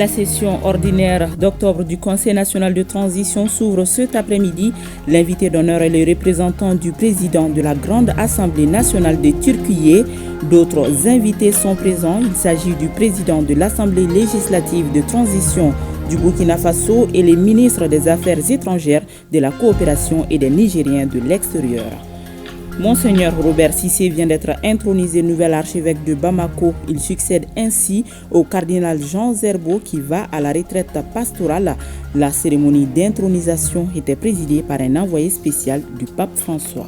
La session ordinaire d'octobre du Conseil national de transition s'ouvre cet après-midi. L'invité d'honneur est le représentant du président de la Grande Assemblée nationale de Turquie. D'autres invités sont présents. Il s'agit du président de l'Assemblée législative de transition du Burkina Faso et les ministres des Affaires étrangères, de la coopération et des Nigériens de l'extérieur. Monseigneur Robert Cissé vient d'être intronisé nouvel archevêque de Bamako. Il succède ainsi au cardinal Jean Zerbo qui va à la retraite pastorale. La cérémonie d'intronisation était présidée par un envoyé spécial du pape François.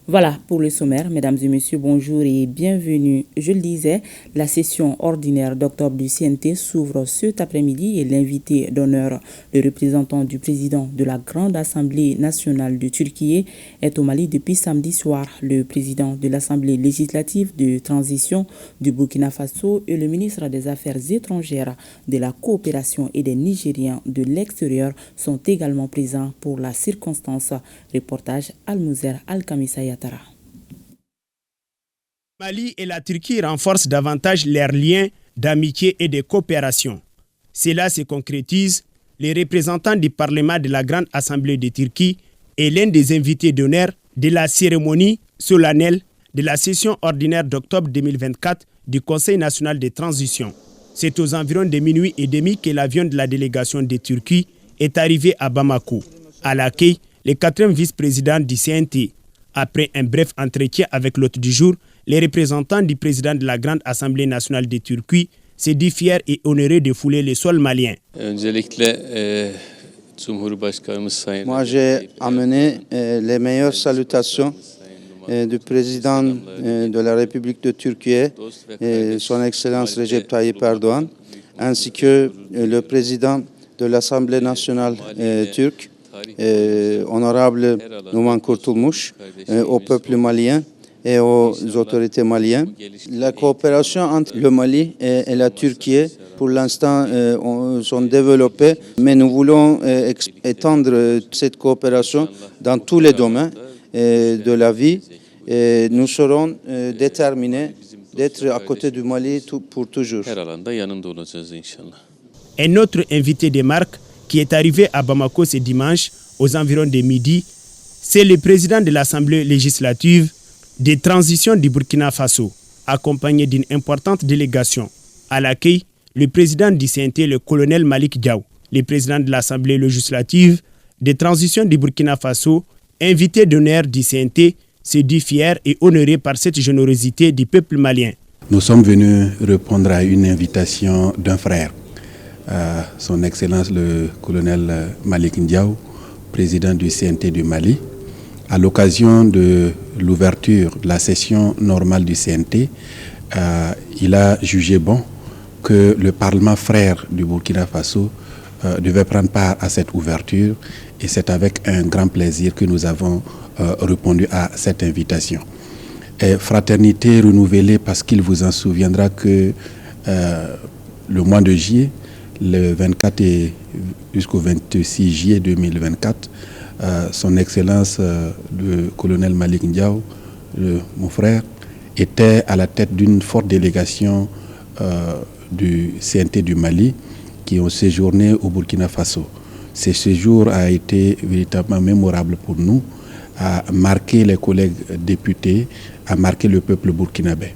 Voilà pour le sommaire. Mesdames et messieurs, bonjour et bienvenue. Je le disais, la session ordinaire d'octobre du CNT s'ouvre cet après-midi et l'invité d'honneur, le représentant du président de la Grande Assemblée nationale de Turquie, est au Mali depuis samedi soir. Le président de l'Assemblée législative de transition du Burkina Faso et le ministre des Affaires étrangères, de la coopération et des Nigériens de l'extérieur sont également présents pour la circonstance. Reportage Al-Mouzer Al-Kamissa. Mali et la Turquie renforcent davantage leurs liens d'amitié et de coopération. Cela se concrétise. Les représentants du Parlement de la Grande Assemblée de Turquie et l'un des invités d'honneur de la cérémonie solennelle de la session ordinaire d'octobre 2024 du Conseil national de transition. C'est aux environs de minuit et demi que l'avion de la délégation de Turquie est arrivé à Bamako. À l'accueil, le 4e vice-président du CNT. Après un bref entretien avec l'hôte du jour, les représentants du président de la Grande Assemblée nationale de Turquie se disent fiers et honorés de fouler le sol malien. Moi, j'ai amené les meilleures salutations du président de la République de Turquie, son Excellence Recep Tayyip Erdoğan, ainsi que le président de l'Assemblée nationale turque, honorable Numan Kurtulmuş, au peuple malien et aux autorités maliennes. La coopération entre le Mali et la Turquie, pour l'instant, sont développées, mais nous voulons étendre cette coopération dans tous les domaines de la vie. Et nous serons déterminés d'être à côté du Mali pour toujours. Un autre invité de marque qui est arrivé à Bamako ce dimanche aux environs de midi, c'est le président de l'Assemblée législative de transition du Burkina Faso, accompagné d'une importante délégation. À l'accueil, le président du CNT, le colonel Malik Diaw, le président de l'Assemblée législative de transition du Burkina Faso, invité d'honneur du CNT, se dit fier et honoré par cette générosité du peuple malien. Nous sommes venus répondre à une invitation d'un frère. Son Excellence le colonel Malik Diaw, président du CNT du Mali, à l'occasion de l'ouverture de la session normale du CNT, il a jugé bon que le Parlement frère du Burkina Faso devait prendre part à cette ouverture et c'est avec un grand plaisir que nous avons répondu à cette invitation. Et fraternité renouvelée parce qu'il vous en souviendra que le mois de juillet, le 24 et jusqu'au 26 juillet 2024, son Excellence le colonel Malik Diaw, mon frère, était à la tête d'une forte délégation du CNT du Mali qui ont séjourné au Burkina Faso. Ce séjour a été véritablement mémorable pour nous, a marqué les collègues députés, a marqué le peuple burkinabé.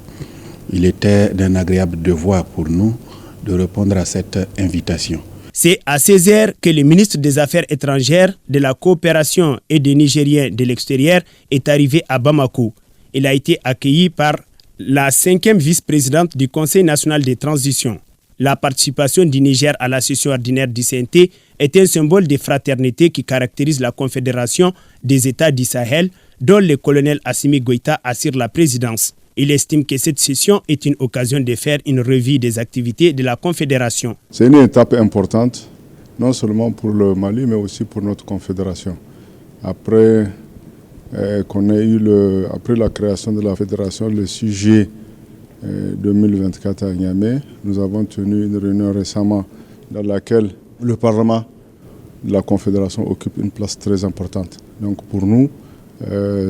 Il était d'un agréable devoir pour nous de répondre à cette invitation. C'est à 16h que le ministre des Affaires étrangères, de la coopération et des Nigériens de l'extérieur est arrivé à Bamako. Il a été accueilli par la 5e vice-présidente du Conseil national de transition. La participation du Niger à la session ordinaire du CNT est un symbole de fraternité qui caractérise la Confédération des États du Sahel, dont le colonel Assimi Goïta assure la présidence. Il estime que cette session est une occasion de faire une revue des activités de la Confédération. C'est une étape importante, non seulement pour le Mali, mais aussi pour notre Confédération. Après après la création de la Fédération le 6 juillet 2024 à Niamey, nous avons tenu une réunion récemment dans laquelle le Parlement de la Confédération occupe une place très importante. Donc pour nous,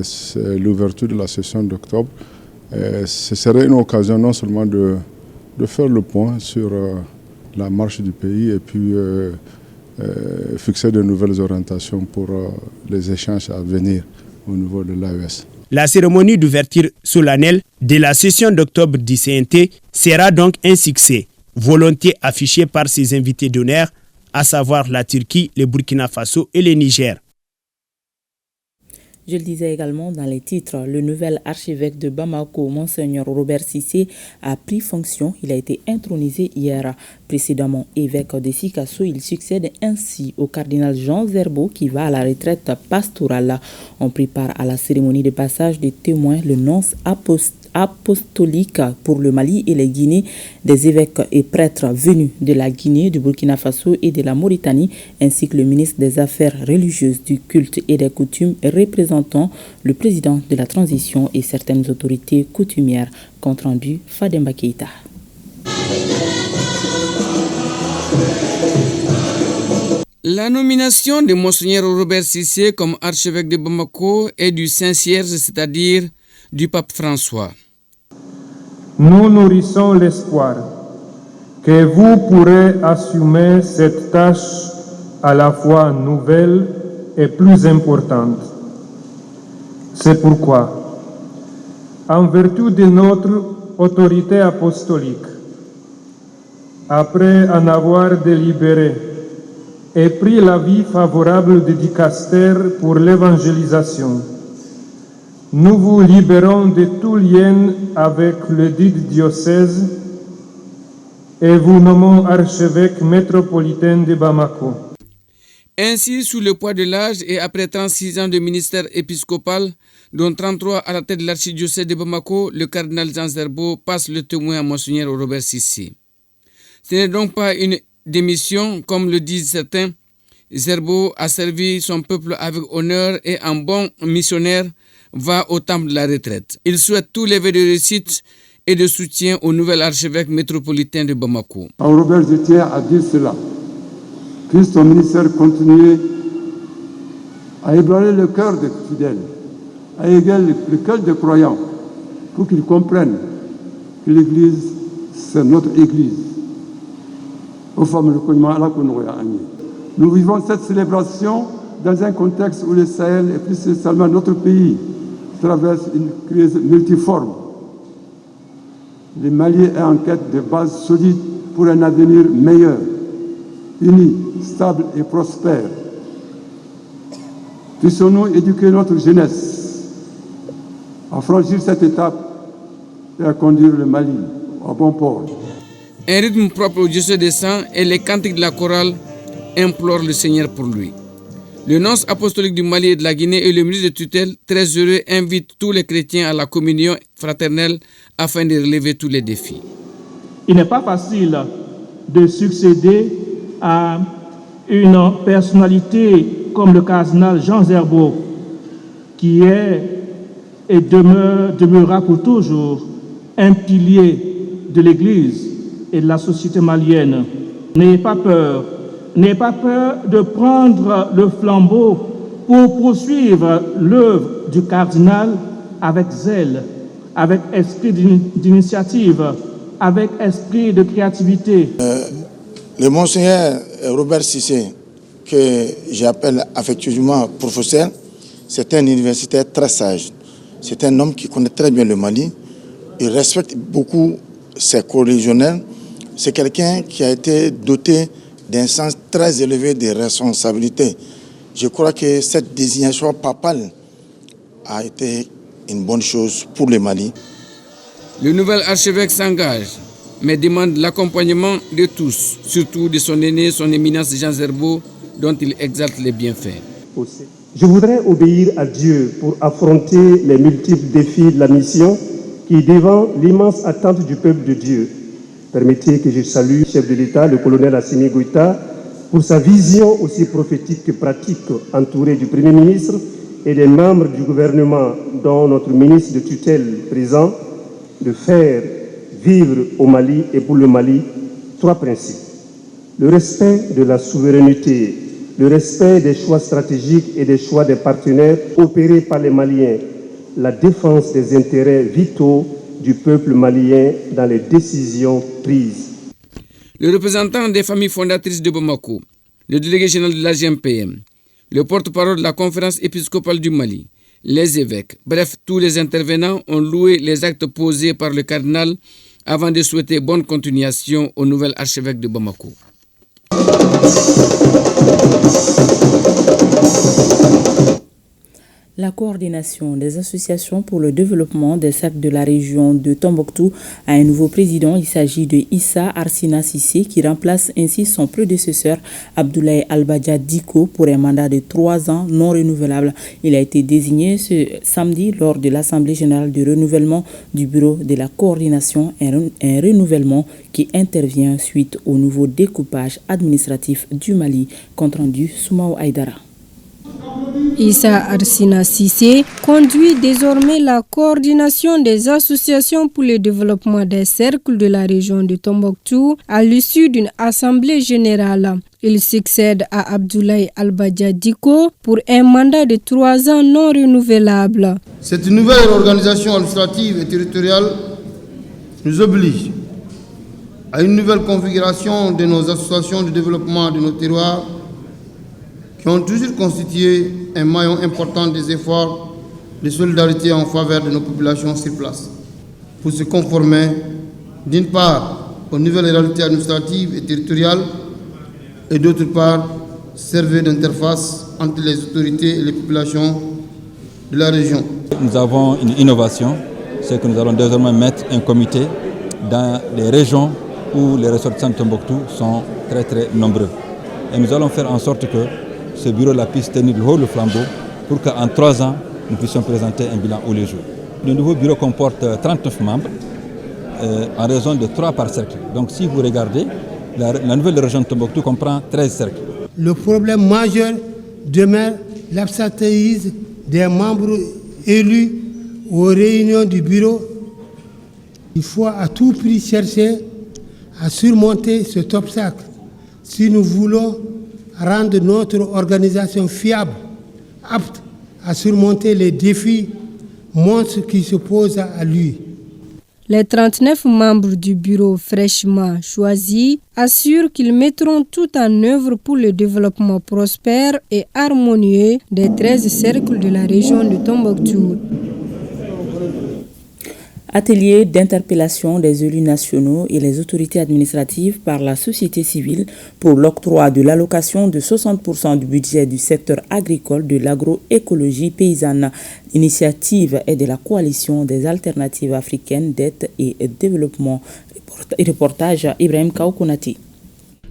c'est l'ouverture de la session d'octobre. Ce serait une occasion non seulement de de faire le point sur la marche du pays et puis fixer de nouvelles orientations pour les échanges à venir au niveau de l'AES. La cérémonie d'ouverture solennelle de la session d'octobre du CNT sera donc un succès, volontiers affiché par ses invités d'honneur, à savoir la Turquie, le Burkina Faso et le Niger. Je le disais également dans les titres, le nouvel archevêque de Bamako, Monseigneur Robert Cissé, a pris fonction. Il a été intronisé hier. Précédemment évêque de Sikasso, il succède ainsi au cardinal Jean Zerbo qui va à la retraite pastorale. On prépare à la cérémonie de passage des témoins le nonce apostolique pour le Mali et les Guinées, des évêques et prêtres venus de la Guinée, du Burkina Faso et de la Mauritanie, ainsi que le ministre des Affaires religieuses, du culte et des coutumes représentant le président de la transition et certaines autorités coutumières. Compte rendu, Fademba Keita. La nomination de Monseigneur Robert Cissé comme archevêque de Bamako est du Saint-Cierge, c'est-à-dire du pape François. Nous nourrissons l'espoir que vous pourrez assumer cette tâche à la fois nouvelle et plus importante. C'est pourquoi, en vertu de notre autorité apostolique, après en avoir délibéré et pris l'avis favorable du dicaster pour l'évangélisation, nous vous libérons de tout lien avec le dit diocèse et vous nommons archevêque métropolitain de Bamako. Ainsi, sous le poids de l'âge et après 36 ans de ministère épiscopal, dont 33 à la tête de l'archidiocèse de Bamako, le cardinal Jean Zerbo passe le témoin à Monseigneur Robert Cissé. Ce n'est donc pas une démission, comme le disent certains. Zerbo a servi son peuple avec honneur et en bon missionnaire va au temple de la retraite. Il souhaite tous les vœux de réussite et de soutien au nouvel archevêque métropolitain de Bamako. Robert, je tiens à dire cela. Que son ministère continue à ébranler le cœur des fidèles, à égaler le cœur des croyants, pour qu'ils comprennent que l'Église, c'est notre Église. Nous vivons cette célébration dans un contexte où le Sahel et plus spécialement notre pays traverse une crise multiforme. Le Mali est en quête de bases solides pour un avenir meilleur, uni, stable et prospère. Puissions-nous éduquer notre jeunesse à franchir cette étape et à conduire le Mali à bon port. Un rythme propre au diocèse de sang et les cantiques de la chorale implorent le Seigneur pour lui. Le nonce apostolique du Mali et de la Guinée et le ministre de tutelle, très heureux, invitent tous les chrétiens à la communion fraternelle afin de relever tous les défis. Il n'est pas facile de succéder à une personnalité comme le cardinal Jean Zerbo, qui est et demeurera pour toujours un pilier de l'Église et de la société malienne. N'ayez pas peur de prendre le flambeau pour poursuivre l'œuvre du cardinal avec zèle, avec esprit d'initiative, avec esprit de créativité. Le Monseigneur Robert Cissé, que j'appelle affectueusement professeur, c'est un universitaire très sage. C'est un homme qui connaît très bien le Mali. Il respecte beaucoup ses corréligionnaires. C'est quelqu'un qui a été doté d'un sens très élevé de responsabilité. Je crois que cette désignation papale a été une bonne chose pour le Mali. Le nouvel archevêque s'engage, mais demande l'accompagnement de tous, surtout de son aîné, son éminence Jean Zerbo, dont il exalte les bienfaits. Je voudrais obéir à Dieu pour affronter les multiples défis de la mission qui est devant l'immense attente du peuple de Dieu. Permettez que je salue le chef de l'État, le colonel Assimi Goïta, pour sa vision aussi prophétique que pratique, entouré du Premier ministre et des membres du gouvernement, dont notre ministre de tutelle présent, de faire vivre au Mali et pour le Mali 3 principes. Le respect de la souveraineté, le respect des choix stratégiques et des choix des partenaires opérés par les Maliens, la défense des intérêts vitaux du peuple malien dans les décisions prises. Le représentant des familles fondatrices de Bamako, le délégué général de la GMPM, le porte-parole de la conférence épiscopale du Mali, les évêques, bref, tous les intervenants ont loué les actes posés par le cardinal avant de souhaiter bonne continuation au nouvel archevêque de Bamako. La coordination des associations pour le développement des cercles de la région de Tombouctou a un nouveau président. Il s'agit de Issa Arsina Sissé qui remplace ainsi son prédécesseur Abdoulaye Albadja Diko pour un mandat de 3 ans non renouvelable. Il a été désigné ce samedi lors de l'Assemblée générale de renouvellement du bureau de la coordination, un renouvellement qui intervient suite au nouveau découpage administratif du Mali, compte rendu Soumaou Aïdara. Issa Arsina Sissé conduit désormais la coordination des associations pour le développement des cercles de la région de Tombouctou à l'issue d'une assemblée générale. Il succède à Abdoulaye Albadja Diko pour un mandat de 3 ans non renouvelable. Cette nouvelle organisation administrative et territoriale nous oblige à une nouvelle configuration de nos associations de développement de nos terroirs qui ont toujours constitué un maillon important des efforts de solidarité en faveur de nos populations sur place, pour se conformer d'une part aux nouvelles réalités administratives et territoriales et d'autre part servir d'interface entre les autorités et les populations de la région. Nous avons une innovation, c'est que nous allons désormais mettre un comité dans les régions où les ressortissants de Tombouctou sont très nombreux. Et nous allons faire en sorte que ce bureau-là puisse tenir le flambeau pour qu'en 3 ans, nous puissions présenter un bilan tous les jours. Le nouveau bureau comporte 39 membres en raison de 3 par cercle. Donc si vous regardez, la nouvelle région de Tombouctou comprend 13 cercles. Le problème majeur demeure l'absentéisme des membres élus aux réunions du bureau. Il faut à tout prix chercher à surmonter cet obstacle si nous voulons rendre notre organisation fiable, apte à surmonter les défis monstres qui se posent à lui. Les 39 membres du bureau fraîchement choisis assurent qu'ils mettront tout en œuvre pour le développement prospère et harmonieux des 13 cercles de la région de Tombouctou. Atelier d'interpellation des élus nationaux et les autorités administratives par la société civile pour l'octroi de l'allocation de 60% du budget du secteur agricole de l'agroécologie paysanne. L'initiative est de la coalition des alternatives africaines d'aide et développement. Reportage Ibrahim Kaoukounati.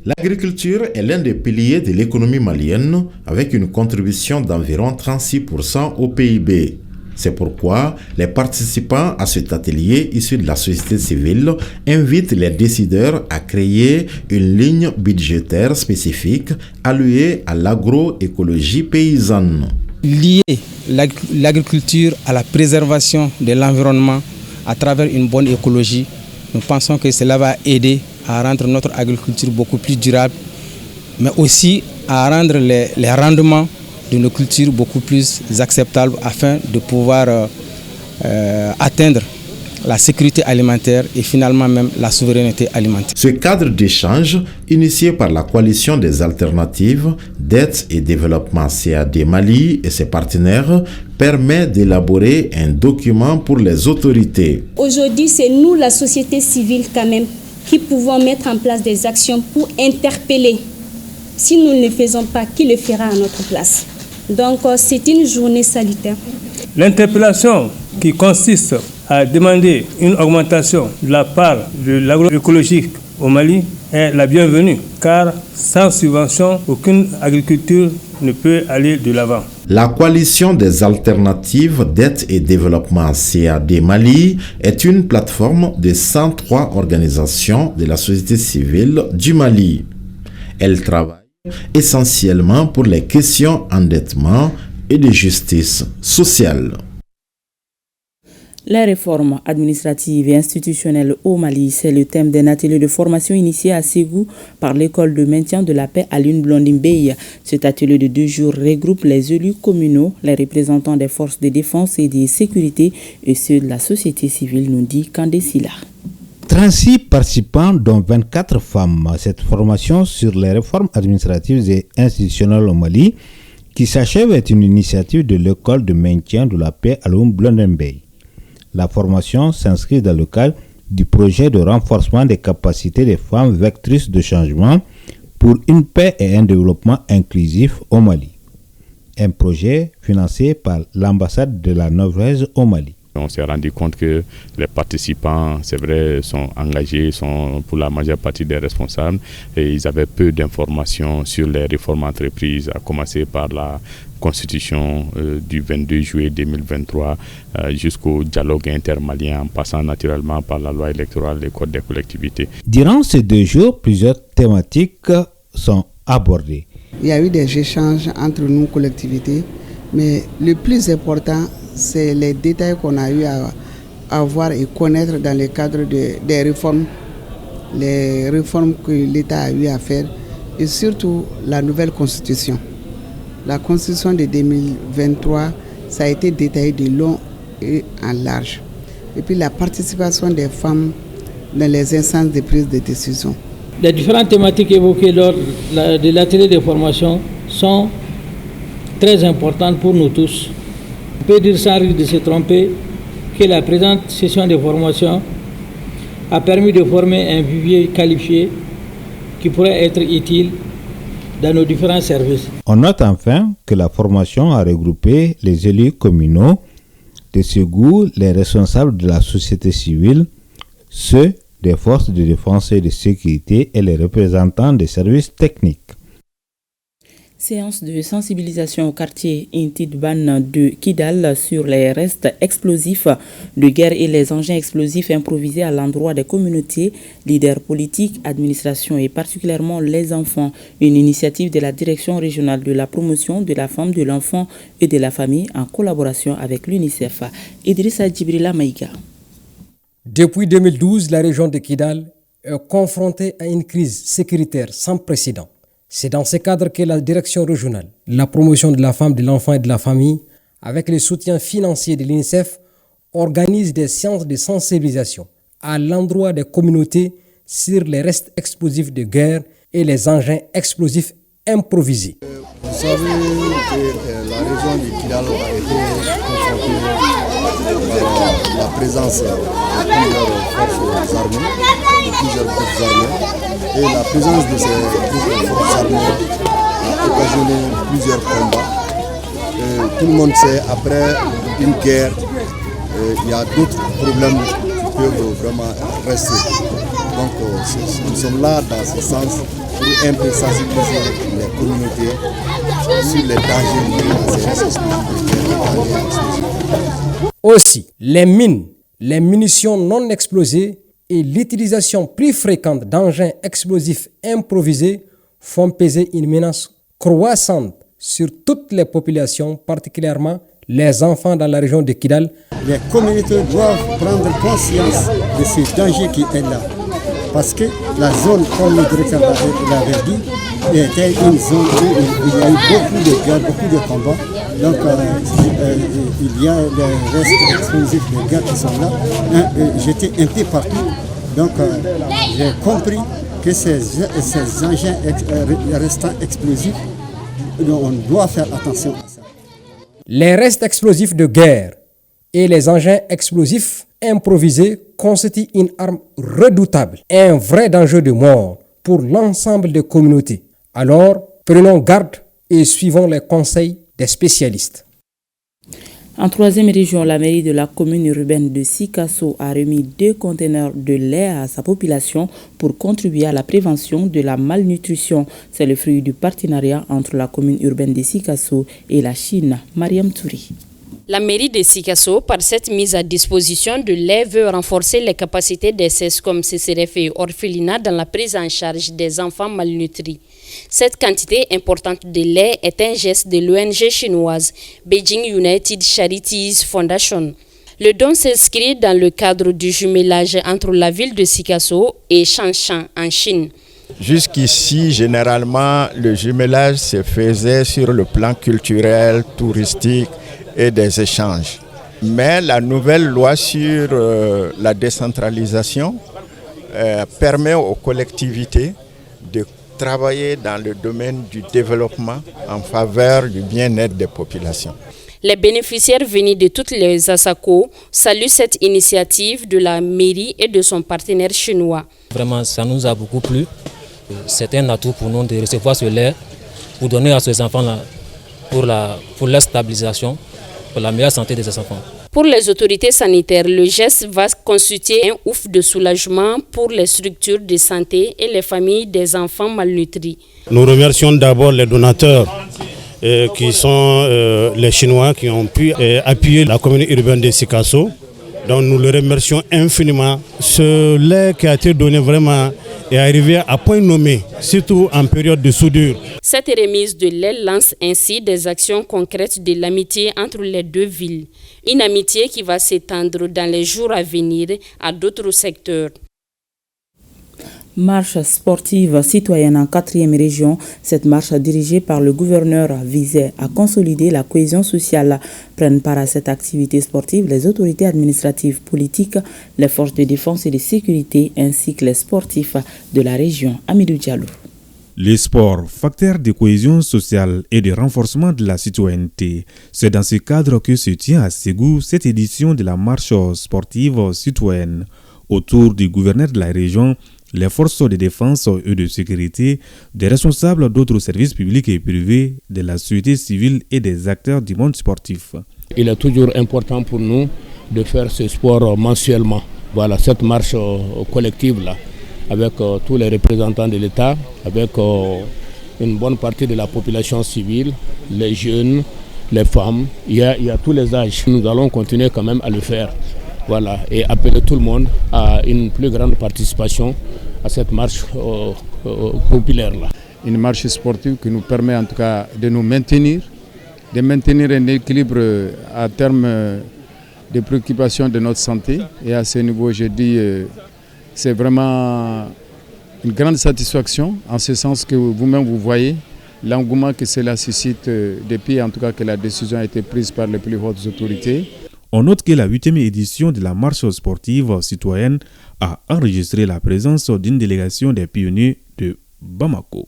L'agriculture est l'un des piliers de l'économie malienne avec une contribution d'environ 36% au PIB. C'est pourquoi les participants à cet atelier issus de la société civile invitent les décideurs à créer une ligne budgétaire spécifique allouée à l'agroécologie paysanne. Lier l'agriculture à la préservation de l'environnement à travers une bonne écologie, nous pensons que cela va aider à rendre notre agriculture beaucoup plus durable, mais aussi à rendre les rendements de nos cultures beaucoup plus acceptables afin de pouvoir atteindre la sécurité alimentaire et finalement même la souveraineté alimentaire. Ce cadre d'échange, initié par la coalition des alternatives d'aide et développement CAD Mali et ses partenaires, permet d'élaborer un document pour les autorités. Aujourd'hui, c'est nous, la société civile quand même, qui pouvons mettre en place des actions pour interpeller. Si nous ne le faisons pas, qui le fera à notre place? Donc, c'est une journée salutaire. L'interpellation qui consiste à demander une augmentation de la part de l'agroécologie au Mali est la bienvenue, car sans subvention, aucune agriculture ne peut aller de l'avant. La coalition des alternatives d'aide et développement CAD Mali est une plateforme de 103 organisations de la société civile du Mali. Elle travaille essentiellement pour les questions d'endettement et de justice sociale. Les réformes administratives et institutionnelles au Mali, c'est le thème d'un atelier de formation initié à Ségou par l'école de maintien de la paix à Lune Blondin Bey. Cet atelier de 2 jours regroupe les élus communaux, les représentants des forces de défense et de sécurité et ceux de la société civile, nous dit Kandé Silla. 36 participants, dont 24 femmes. Cette formation sur les réformes administratives et institutionnelles au Mali, qui s'achève, est une initiative de l'école de maintien de la paix à Lune Blondin Bey. La formation s'inscrit dans le cadre du projet de renforcement des capacités des femmes vectrices de changement pour une paix et un développement inclusif au Mali. Un projet financé par l'ambassade de la Norvège au Mali. On s'est rendu compte que les participants, c'est vrai, sont engagés, sont pour la majeure partie des responsables et ils avaient peu d'informations sur les réformes entreprises, à commencer par la Constitution du 22 juillet 2023 jusqu'au dialogue intermalien, en passant naturellement par la loi électorale et le code des collectivités. Durant ces 2 jours, plusieurs thématiques sont abordées. Il y a eu des échanges entre nous, collectivités, mais le plus important, c'est les détails qu'on a eu à voir et connaître dans le cadre des réformes, les réformes que l'État a eu à faire et surtout la nouvelle constitution. La constitution de 2023, ça a été détaillé de long et en large. Et puis la participation des femmes dans les instances de prise de décision. Les différentes thématiques évoquées lors de l'atelier de formation sont très importantes pour nous tous. On peut dire sans risque de se tromper que la présente session de formation a permis de former un vivier qualifié qui pourrait être utile dans nos différents services. On note enfin que la formation a regroupé les élus communaux de Ségou, les responsables de la société civile, ceux des forces de défense et de sécurité et les représentants des services techniques. Séance de sensibilisation au quartier Intidban de Kidal sur les restes explosifs de guerre et les engins explosifs improvisés à l'endroit des communautés, leaders politiques, administration et particulièrement les enfants. Une initiative de la Direction régionale de la promotion de la femme, de l'enfant et de la famille en collaboration avec l'UNICEF. Idrissa Djibrila Maïga. Depuis 2012, la région de Kidal est confrontée à une crise sécuritaire sans précédent. C'est dans ce cadre que la direction régionale, la promotion de la femme, de l'enfant et de la famille, avec le soutien financier de l'UNICEF, organise des séances de sensibilisation à l'endroit des communautés sur les restes explosifs de guerre et les engins explosifs improvisés. Vous savez que la région de Kidal a été confrontée à la présence de plusieurs forces armées, de plusieurs groupes armés. Et la présence de ces forces armées a occasionné plusieurs combats. Tout le monde sait, après une guerre, il y a d'autres problèmes qui peuvent vraiment rester. Donc nous sommes là dans ce sens pour un peu sensibiliser les communautés sur les dangers liés à ces restes explosifs. Aussi, les mines, les munitions non explosées et l'utilisation plus fréquente d'engins explosifs improvisés font peser une menace croissante sur toutes les populations, particulièrement les enfants dans la région de Kidal. Les communautés doivent prendre conscience de ce danger qui est là. Parce que la zone, comme le directeur l'avait dit, était une zone où il y a eu beaucoup de guerres, beaucoup de combats. Donc il y a des restes explosifs de guerre qui sont là, jetés un peu partout. Donc j'ai compris que ces engins restants explosifs, on doit faire attention à ça. Les restes explosifs de guerre et les engins explosifs improvisés constituent une arme redoutable et un vrai danger de mort pour l'ensemble des communautés. Alors, prenons garde et suivons les conseils des spécialistes. En troisième région, la mairie de la commune urbaine de Sikasso a remis 2 conteneurs de lait à sa population pour contribuer à la prévention de la malnutrition. C'est le fruit du partenariat entre la commune urbaine de Sikasso et la Chine. Mariam Touri. La mairie de Sikasso, par cette mise à disposition de lait, veut renforcer les capacités des CES comme CCRF et orphelinat dans la prise en charge des enfants malnutris. Cette quantité importante de lait est un geste de l'ONG chinoise Beijing United Charities Foundation. Le don s'inscrit dans le cadre du jumelage entre la ville de Sikasso et Shanshan en Chine. Jusqu'ici, généralement, le jumelage se faisait sur le plan culturel, touristique et des échanges. Mais la nouvelle loi sur la décentralisation permet aux collectivités de travailler dans le domaine du développement en faveur du bien-être des populations. Les bénéficiaires venus de toutes les ASACO saluent cette initiative de la mairie et de son partenaire chinois. Vraiment, ça nous a beaucoup plu. C'est un atout pour nous de recevoir ce lait pour donner à ces enfants-là pour leur stabilisation, pour la meilleure santé de ces enfants. Pour les autorités sanitaires, le geste va constituer un ouf de soulagement pour les structures de santé et les familles des enfants malnutris. Nous remercions d'abord les donateurs qui sont les Chinois qui ont pu appuyer la commune urbaine de Sikasso. Donc nous le remercions infiniment. Ce lait qui a été donné vraiment est arrivé à point nommé, surtout en période de soudure. Cette remise de lait lance ainsi des actions concrètes de l'amitié entre les deux villes. Une amitié qui va s'étendre dans les jours à venir à d'autres secteurs. Marche sportive citoyenne en 4e région. Cette marche dirigée par le gouverneur visait à consolider la cohésion sociale. Prennent part à cette activité sportive les autorités administratives, politiques, les forces de défense et de sécurité ainsi que les sportifs de la région. Amidou Diallo. Les sports, facteurs de cohésion sociale et de renforcement de la citoyenneté. C'est dans ce cadre que se tient à Ségou cette édition de la marche sportive citoyenne. Autour du gouverneur de la région, les forces de défense et de sécurité, des responsables d'autres services publics et privés, de la société civile et des acteurs du monde sportif. Il est toujours important pour nous de faire ce sport mensuellement. Voilà, cette marche collective-là, avec tous les représentants de l'État, avec une bonne partie de la population civile, les jeunes, les femmes, il y a tous les âges. Nous allons continuer quand même à le faire. Voilà, et appeler tout le monde à une plus grande participation à cette marche populaire-là. Une marche sportive qui nous permet en tout cas de nous maintenir, de maintenir un équilibre à terme des préoccupations de notre santé. Et à ce niveau, je dis, c'est vraiment une grande satisfaction, en ce sens que vous-même vous voyez l'engouement que cela suscite depuis en tout cas que la décision a été prise par les plus hautes autorités. On note que la 8e édition de la marche sportive citoyenne a enregistré la présence d'une délégation des pionniers de Bamako.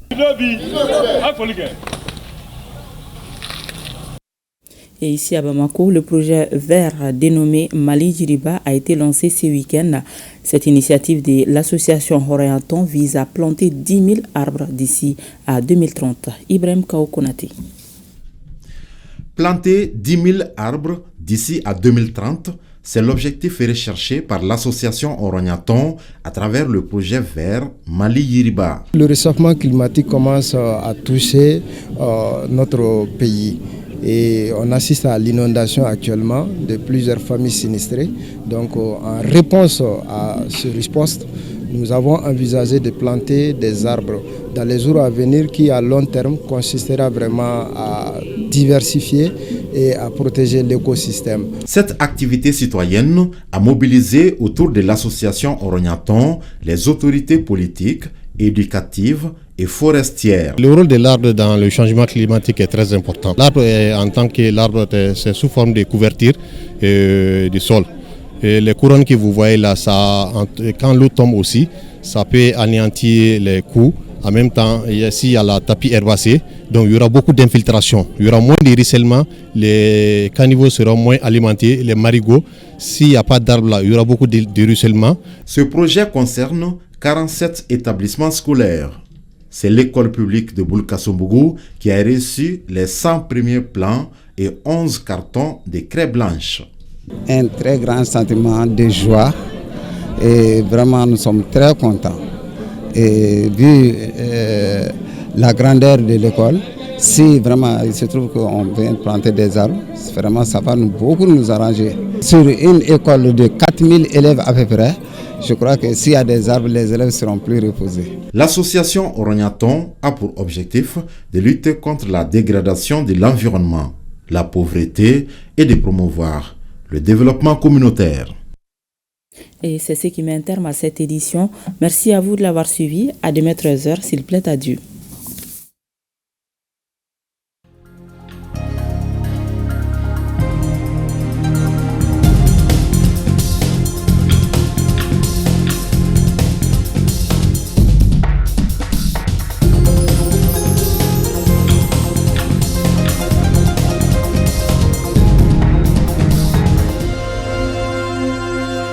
Et ici à Bamako, le projet vert dénommé Mali Djiriba a été lancé ce week-end. Cette initiative de l'association Orienton vise à planter 10 000 arbres d'ici à 2030. Ibrahim Kaokonati. Planter 10 000 arbres d'ici à 2030, c'est l'objectif recherché par l'association Orognaton à travers le projet vert Mali Djiriba. Le réchauffement climatique commence à toucher notre pays. Et on assiste à l'inondation actuellement de plusieurs familles sinistrées. Donc en réponse à ce riposte, nous avons envisagé de planter des arbres dans les jours à venir qui à long terme consistera vraiment à diversifier et à protéger l'écosystème. Cette activité citoyenne a mobilisé autour de l'association Orognaton les autorités politiques, éducatives et forestières. Le rôle de l'arbre dans le changement climatique est très important. L'arbre, en tant que l'arbre, c'est sous forme de couverture du sol. Et les couronnes que vous voyez là, quand l'eau tombe aussi, ça peut anéantir les coups. En même temps, s'il y a la tapis herbacée, donc il y aura beaucoup d'infiltration. Il y aura moins de ruissellement, les caniveaux seront moins alimentés, les marigots. S'il n'y a pas d'arbre là, il y aura beaucoup de ruissellement. Ce projet concerne 47 établissements scolaires. C'est l'école publique de Boulkassobougou qui a reçu les 100 premiers plans et 11 cartons de craie blanche. Un très grand sentiment de joie et vraiment nous sommes très contents. Et vu la grandeur de l'école, si vraiment il se trouve qu'on vient planter des arbres, vraiment ça va beaucoup nous arranger. Sur une école de 4000 élèves à peu près, je crois que s'il y a des arbres, les élèves seront plus reposés. L'association Orognaton a pour objectif de lutter contre la dégradation de l'environnement, la pauvreté et de promouvoir le développement communautaire. Et c'est ce qui met un terme à cette édition. Merci à vous de l'avoir suivi. À demain 13h, s'il plaît à Dieu.